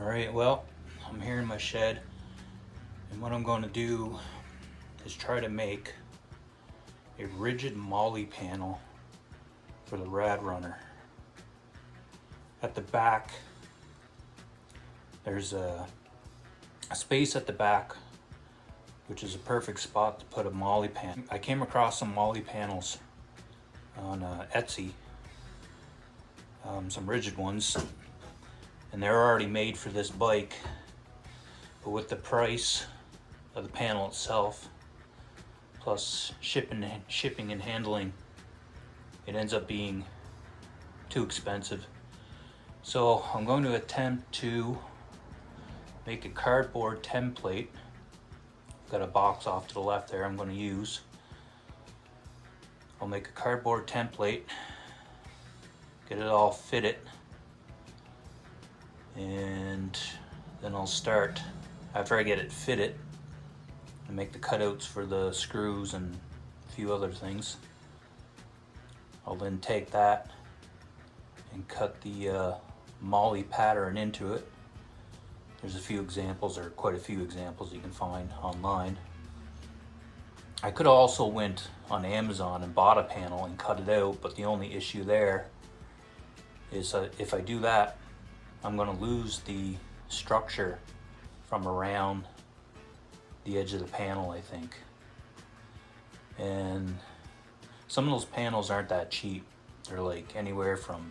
Alright, well, I'm here in my shed, and what I'm going to do is try to make a rigid Molle panel for the Rad Runner. At the back, there's a space at the back, which is a perfect spot to put a Molle panel. I came across some Molle panels on Etsy, some rigid ones, and they're already made for this bike, but with the price of the panel itself plus shipping and handling, it ends up being too expensive. So I'm going to attempt to make a cardboard template. Got a box off to the left there I'm going to use. I'll make a cardboard template, get it all fitted, and then I'll start, after I get it fitted, and make the cutouts for the screws and a few other things. I'll then take that and cut the Molle pattern into it. There's a few examples, or quite a few examples you can find online. I could have also went on Amazon and bought a panel and cut it out, but the only issue there is if I do that, I'm going to lose the structure from around the edge of the panel, I think. And some of those panels aren't that cheap. They're like anywhere from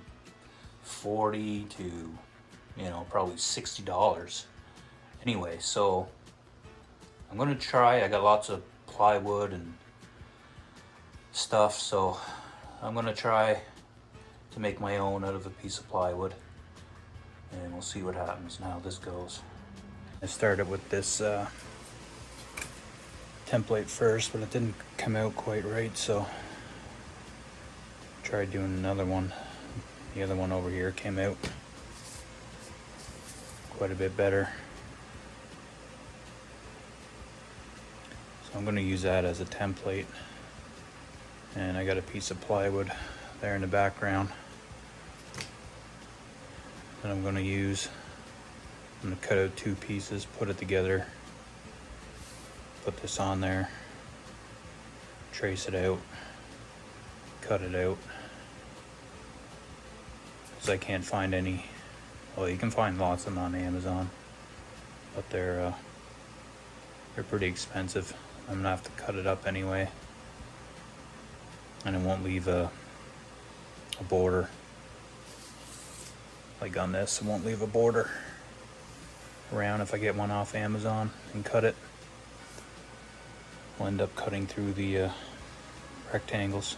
$40 to, probably $60. Anyway, so I'm going to try. I got lots of plywood and stuff, so I'm going to try to make my own out of a piece of plywood, and we'll see what happens and how this goes. I started with this template first, but it didn't come out quite right, so tried doing another one. The other one over here came out quite a bit better, so I'm going to use that as a template. And I got a piece of plywood there in the background that I'm going to use. I'm going to cut out two pieces, put it together, put this on there, trace it out, cut it out, because I can't find any. Well, you can find lots of them on Amazon, but they're pretty expensive. I'm gonna have to cut it up anyway, and it won't leave a border. Like on this, it won't leave a border around if I get one off Amazon and cut it. I'll end up cutting through the rectangles,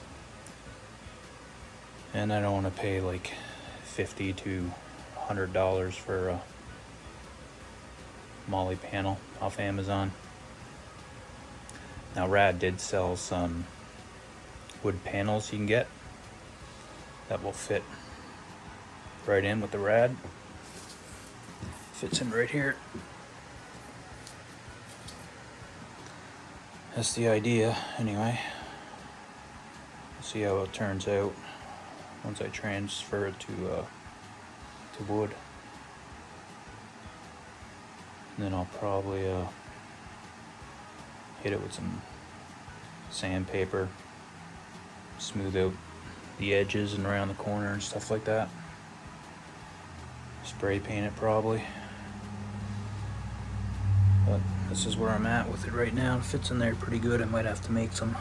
and I don't want to pay like $50 to $100 for a Molle panel off Amazon. Now Rad did sell some wood panels you can get that will fit right in with the Rad. Fits in right here. That's the idea anyway. See how it turns out once I transfer it to wood. And then I'll probably hit it with some sandpaper, smooth out the edges and around the corner and stuff like that. Spray paint it probably. But this is where I'm at with it right now. It fits in there pretty good. I might have to make some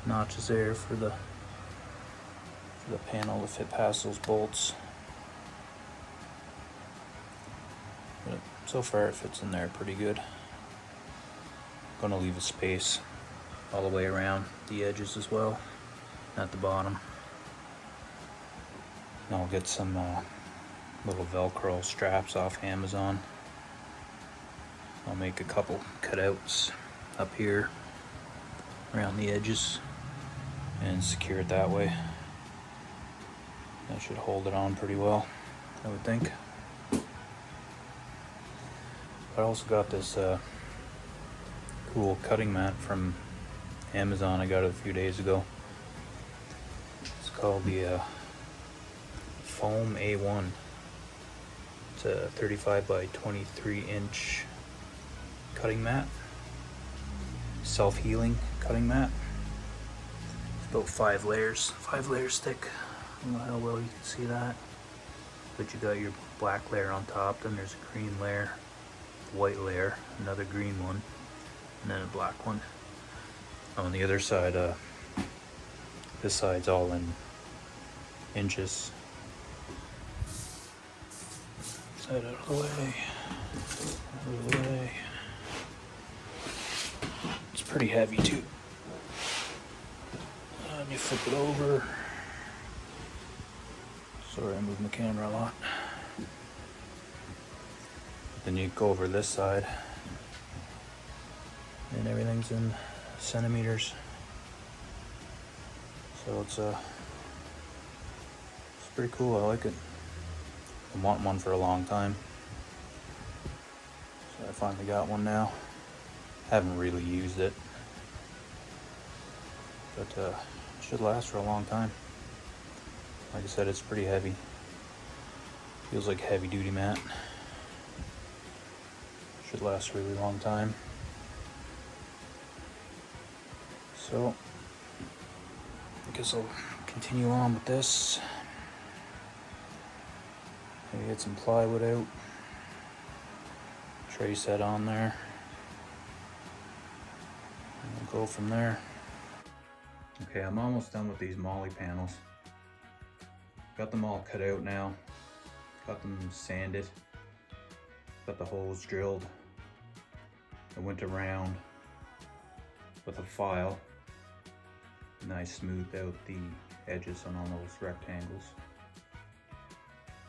notches there for the panel to fit past those bolts. But so far it fits in there pretty good. I'm gonna leave a space all the way around the edges as well, at the bottom. And I'll get some little Velcro straps off Amazon. I'll make a couple cutouts up here around the edges and secure it that way. That should hold it on pretty well, I would think. I also got this cool cutting mat from Amazon. I got it a few days ago. It's called the Foam A1. It's a 35 by 23 inch cutting mat, self-healing cutting mat. It's about 5 layers thick. I don't know how well you can see that, but you got your black layer on top, then there's a green layer, white layer, another green one, and then a black one. On the other side, this side's all in inches. Side out of the way, out of the way. It's pretty heavy too. And you flip it over. Sorry, I moved the camera a lot. Then you go over this side, and everything's in centimeters. So it's pretty cool. I like it. I want one for a long time, so I finally got one now. Haven't really used it, but it should last for a long time. Like I said, it's pretty heavy. Feels like a heavy duty mat. Should last a really long time. So I guess I'll continue on with this. Maybe get some plywood out. Tray set on there. And we'll go from there. Okay, I'm almost done with these Molle panels. Got them all cut out now. Got them sanded. Got the holes drilled. I went around with a file and I smoothed out the edges on all those rectangles.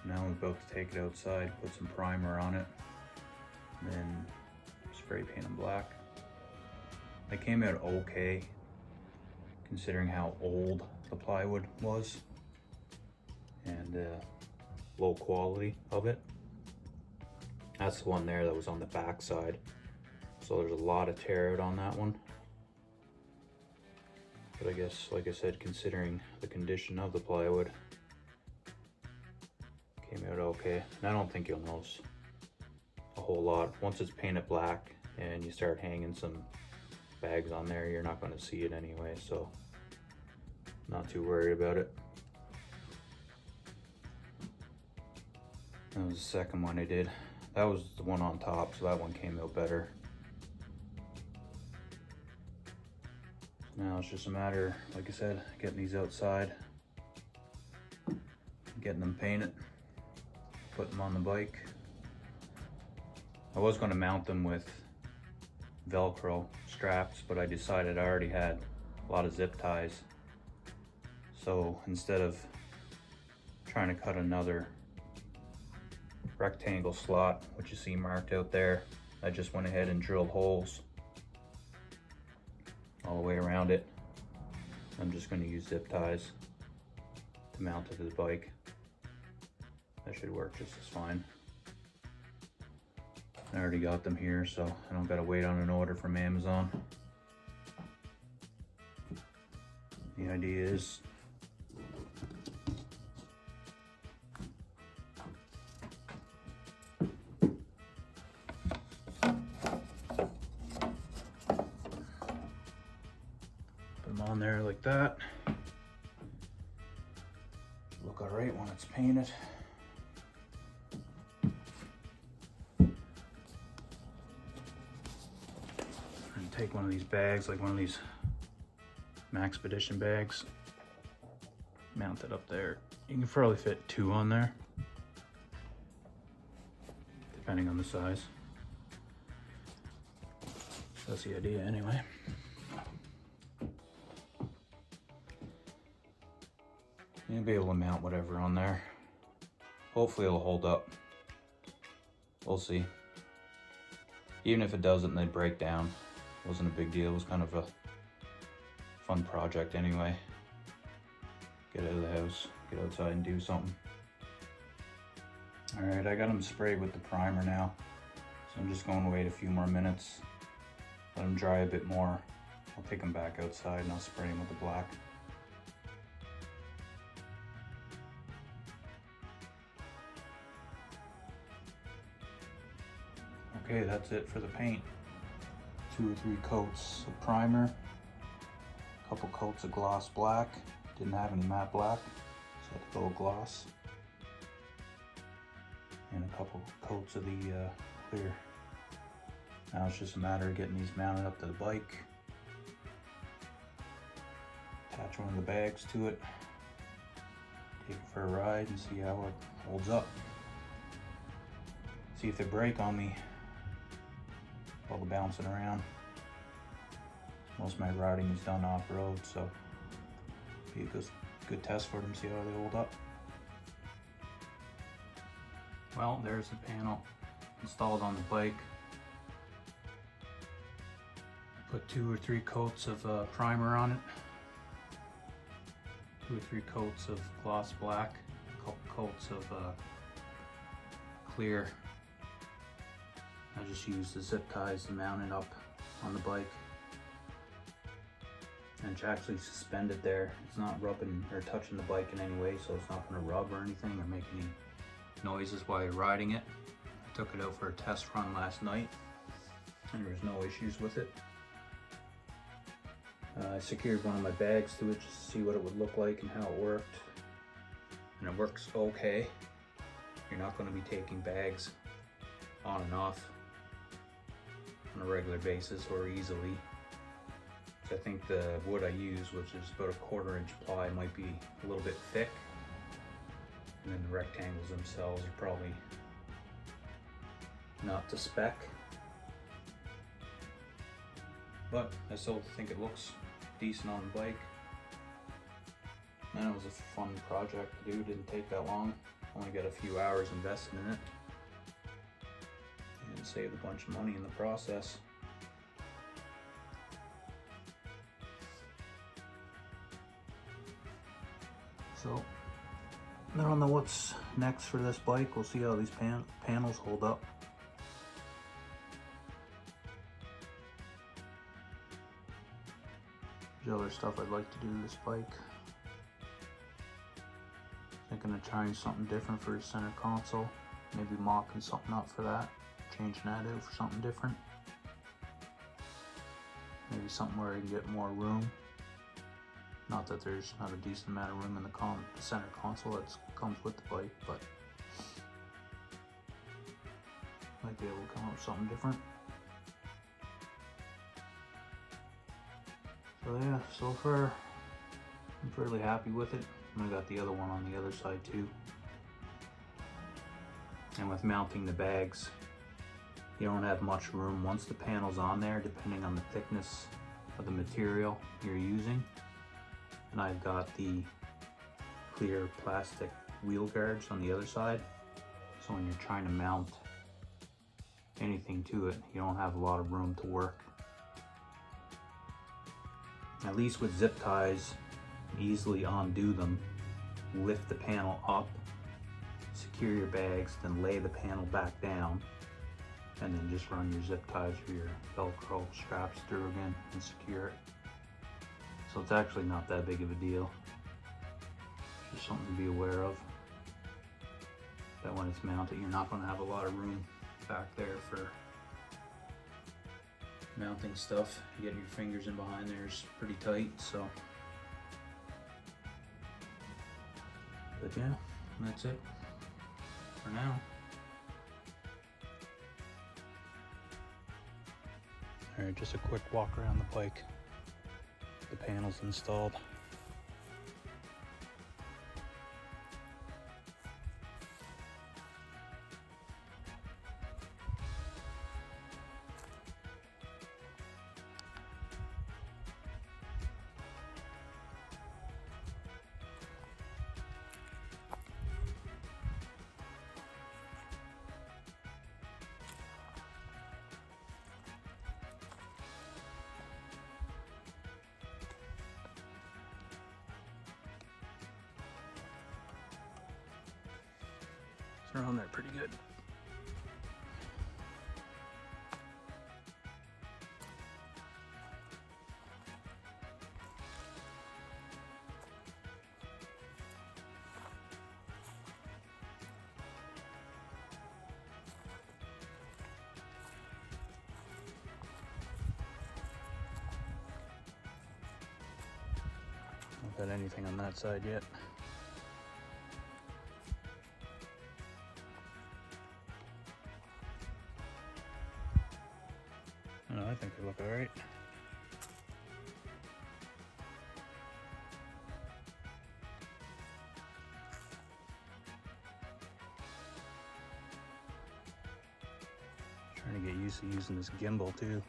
Now I'm about to take it outside, put some primer on it, and then spray paint them black. They came out okay, considering how old the plywood was and low quality of it. That's the one there that was on the back side. So there's a lot of tear out on that one. But I guess, like I said, considering the condition of the plywood, came out okay. And I don't think you'll notice a whole lot. Once it's painted black and you start hanging some bags on there, you're not going to see it anyway, so not too worried about it. That was the second one I did. That was the one on top, so that one came out better. Now it's just a matter, like I said, getting these outside, getting them painted, putting them on the bike. I was going to mount them with Velcro straps, but I decided I already had a lot of zip ties. So instead of trying to cut another rectangle slot, which you see marked out there, I just went ahead and drilled holes all the way around it. I'm just going to use zip ties to mount it to the bike. That should work just as fine. I already got them here, so I don't gotta wait on an order from Amazon. The idea is put them on there like that. Look alright when it's painted. Take one of these bags, like one of these Maxpedition bags, mount it up there. You can probably fit 2 on there, depending on the size. That's the idea anyway. You'll be able to mount whatever on there. Hopefully it'll hold up. We'll see. Even if it doesn't, they break down. Wasn't a big deal. It was kind of a fun project anyway. Get out of the house, get outside and do something. All right, I got them sprayed with the primer now. So I'm just going to wait a few more minutes. Let them dry a bit more. I'll take them back outside and I'll spray them with the black. Okay, that's it for the paint. 2 or 3 coats of primer, a couple coats of gloss black. Didn't have any matte black, so I had to go gloss. And a couple coats of the clear. Now it's just a matter of getting these mounted up to the bike. Attach one of the bags to it. Take it for a ride and see how it holds up. See if they break on me. All the bouncing around. Most of my riding is done off-road, so be a good test for them, see how they hold up. Well, there's the panel installed on the bike. Put 2 or 3 coats of primer on it. 2 or 3 coats of gloss black. A couple coats of clear. I just use the zip ties to mount it up on the bike. And it's actually suspended there. It's not rubbing or touching the bike in any way, so it's not going to rub or anything or make any noises while you're riding it. I took it out for a test run last night and there was no issues with it. I secured one of my bags to it just to see what it would look like and how it worked. And it works okay. You're not going to be taking bags on and off on a regular basis or easily. So I think the wood I use, which is about a 1/4 inch ply, might be a little bit thick. And then the rectangles themselves are probably not to spec. But I still think it looks decent on the bike. And it was a fun project to do, didn't take that long. Only got a few hours invested in it. And saved a bunch of money in the process. So, I don't know what's next for this bike. We'll see how these panels hold up. There's other stuff I'd like to do to this bike. Thinking of trying something different for the center console. Maybe mocking something up for that. Changing that out for something different. Maybe something where I can get more room. Not that there's not a decent amount of room in the center console that comes with the bike, but might be able to come up with something different. So yeah, so far I'm fairly happy with it. And I got the other one on the other side too. And with mounting the bags, you don't have much room once the panel's on there, depending on the thickness of the material you're using. And I've got the clear plastic wheel guards on the other side. So when you're trying to mount anything to it, you don't have a lot of room to work. At least with zip ties, easily undo them, lift the panel up, secure your bags, then lay the panel back down, and then just run your zip ties or your Velcro straps through again and secure it. So it's actually not that big of a deal. Just something to be aware of. That when it's mounted, you're not going to have a lot of room back there for mounting stuff. Getting your fingers in behind there is pretty tight, so. But yeah, that's it for now. Alright, just a quick walk around the bike. The panels installed. They're on there pretty good. got anything on that side yet. No, I think they look all right. Trying to get used to using this gimbal too.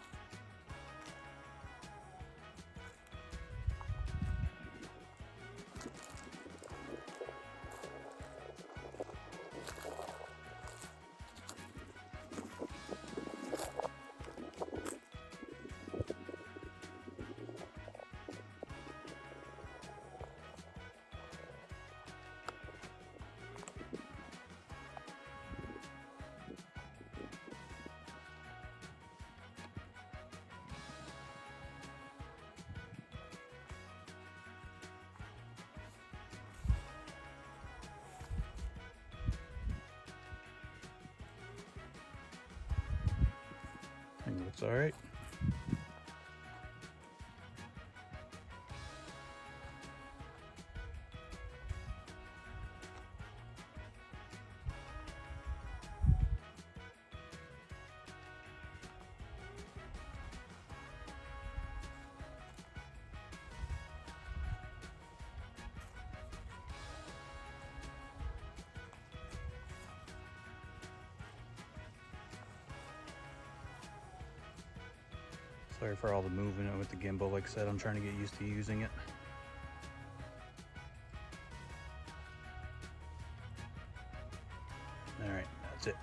I think it looks all right. Sorry for all the movement with the gimbal. Like I said, I'm trying to get used to using it. All right, that's it.